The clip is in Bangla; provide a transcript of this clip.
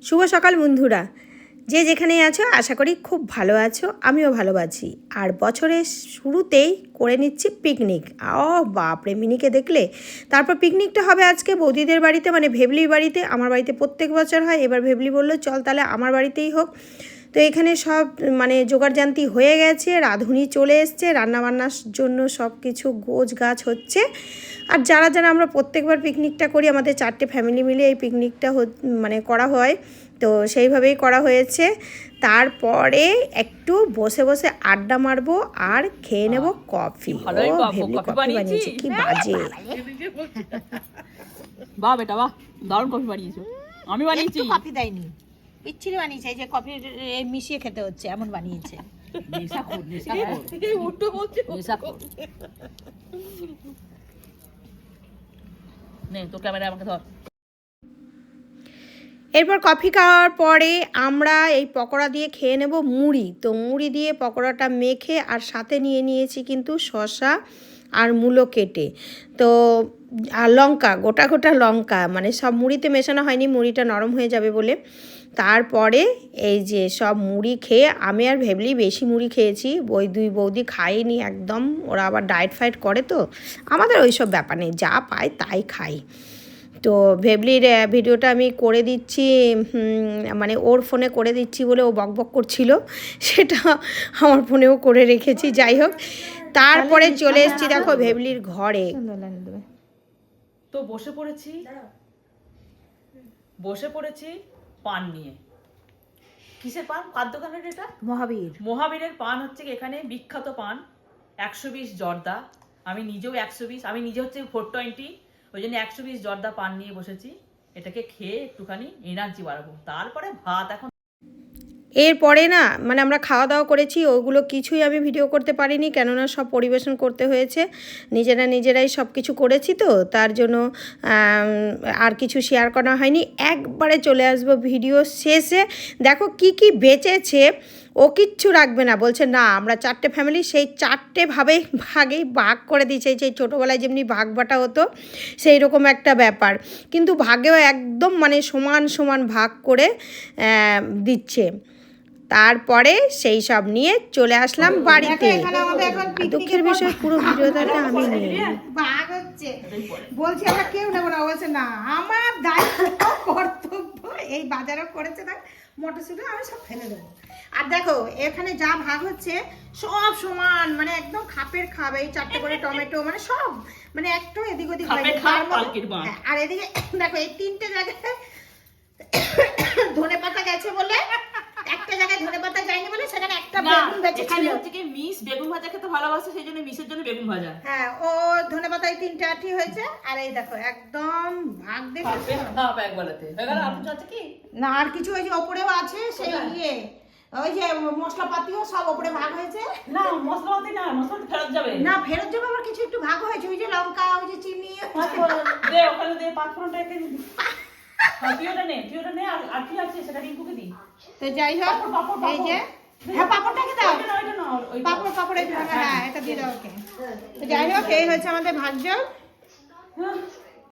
শুভ সকাল বন্ধুরা, যে যেখানেই আছো আশা করি খুব ভালো আছো। আমিও ভালো আছি। আর বছরের শুরুতেই করে নিচ্ছি পিকনিক। বাপরে, মিনিকে দেখলে। তারপর পিকনিকটা হবে আজকে বৌদিদের বাড়িতে, মানে ভেবলির বাড়িতে। আমার বাড়িতে প্রত্যেক বছর হয়, এবার ভেবলি বললো চল তাহলে আমার বাড়িতেই হোক। তো এখানে সব মানে জোগাড়জান্তি হয়ে গেছে, রাঁধুনি চলে এসছে, রান্নাবান্নার জন্য সব কিছু গোছ গাছ হচ্ছে। আর যারা যারা আমরা প্রত্যেকবার পিকনিকটা করি, আমাদের 4টে ফ্যামিলি মিলে এই পিকনিকটা মানে করা হয়, তো সেইভাবেই করা হয়েছে। তারপরে একটু বসে বসে আড্ডা মারবো আর খেয়ে নেবো কফি। ভেবলি কফি বানিয়েছে, কি বাজে! বাহ বেটা বাহ, দারুণ কফি বানিয়েছো। আমি বানিয়েছি। কফি দেয়নি, পিচ্ছিরি বানিয়েছে। এই যে কফি মিশিয়ে খেতে হচ্ছে এমন বানিয়েছে। নে তো ক্যামেরা আমাকে ধর। এরপর কফি খাওয়ার পরে আমরা এই পকোড়া দিয়ে খেয়ে নেব মুড়ি। তো মুড়ি দিয়ে পকোড়াটা মেখে আর সাথে নিয়ে নিয়েছি কিন্তু শসা আর মূলো কেটে, তো আর লঙ্কা, গোটা গোটা লঙ্কা, মানে সব মুড়িতে মেশানো হয়নি, মুড়িটা নরম হয়ে যাবে বলে। তারপরে এই যে সব মুড়ি খেয়ে আমি আর ভেবলি বেশি মুড়ি খেয়েছি, ওই দুই বৌদি খাইনি একদম। ওরা আবার ডায়েট ফাইট করে, তো আমাদের ওই সব ব্যাপার নেই, যা পাই তাই খাই। তো ভেবলির ভিডিওটা আমি করে দিচ্ছি, মানে ওর ফোনে করে দিচ্ছি বলে ও বকবক করছিল, সেটা আমার ফোনেও করে রেখেছি। যাই হোক, তারপরে চলে এসেছি দেখো ভেবলির ঘরে। তো বসে পড়েছি পান নিয়ে। কিসের পান? কার দোকানের এটা? মহাবীরের পান হচ্ছে এখানে বিখ্যাত পান, 120 জর্দা। আমি নিজেও 120, আমি নিজে হচ্ছে 420, ওই জন্য 120 জর্দা পান নিয়ে বসেছি। এটাকে খেয়ে একটুখানি এনার্জি বাড়াবো, তারপরে ভাত। এখন এরপরে না, মানে আমরা খাওয়া দাওয়া করেছি, ওগুলো কিছুই আমি ভিডিও করতে পারিনি, কেননা সব পরিবেশন করতে হয়েছে, নিজেরাই সব কিছু করেছি, তো তার জন্য আর কিছু শেয়ার করা হয়নি। একবারে চলে আসবো ভিডিও শেষে। দেখো কি কি বেঁচেছে, ও কিচ্ছু রাখবে না, বলছে না আমরা 4টে ফ্যামিলি, সেই 4টে ভাগেই ভাগ করে দিয়েছে। সেই ছোটোবেলায় যেমনি ভাগ বাটা হতো সেই রকম একটা ব্যাপার, কিন্তু ভাগেও একদম মানে সমান সমান ভাগ করে দিচ্ছে। তারপরে সেই সব নিয়ে চলে আসলাম বাড়িতে। দুঃখের বিষয় পুরো ভিডিওটাতে আমি নেই। ভাগ হচ্ছে, বলছি আমরা কেউ নেবো না, বলছে না আমার দায়িত্ব কর্তব্য। এই বাজারও করেছে, দেখ মটরশুঁটি আমি সব ফেলে দেবো। আর দেখো এখানে যা ভাগ হচ্ছে সব সমান, মানে একদম খাপের খাপ। এই 4টে করে টমেটো, মানে সব মানে একটু এদিক ওদিক হয়নি। আর এদিকে দেখো এই 3টে জায়গায় ধনে পাতা গেছে বলে, একটা জায়গায় ধনে পাতা যায়নি বলে সেখানে একটা বেগুন বেঁচে ছিল। এখানে হচ্ছে কি মিস বেগুন ভাজা খেতে ভালোবাসে, সেই জন্য মিসের জন্য বেগুন ভাজা। হ্যাঁ, ও ধনে পাতা এই 3টে আটি হয়েছে। আর এই দেখো একদম ভাগ দেখে খাপ একবারেতে হয়ে গেল। আর কিছু আছে কি না? আর কিছু ওই যে ওপরেও আছে, সেই ইয়ে ওই যে মশলাপাতিও সব ওপরে ভাগ হয়েছে। না মশলাপাতি না, মশলাপাতি ফেরত যাবে না, ফেরত যাবে। আবার কিছু একটু ভাগ হয়েছে, ওই যে লঙ্কা, ওই যে চিনি দে ওখানে দে, 5 ফোড়নটা এখানে দি। তুইওটা নে। আর কি আছে সেটা রিঙ্কুকে দি। তো যাই হোক, এই যে হ্যাঁ পাপড়টাকে দাও, পাপড় এই হ্যাঁ এটা দিয়ে দাও ওকে। তো যাই হোক, এই হচ্ছে আমাদের ভাগ্য।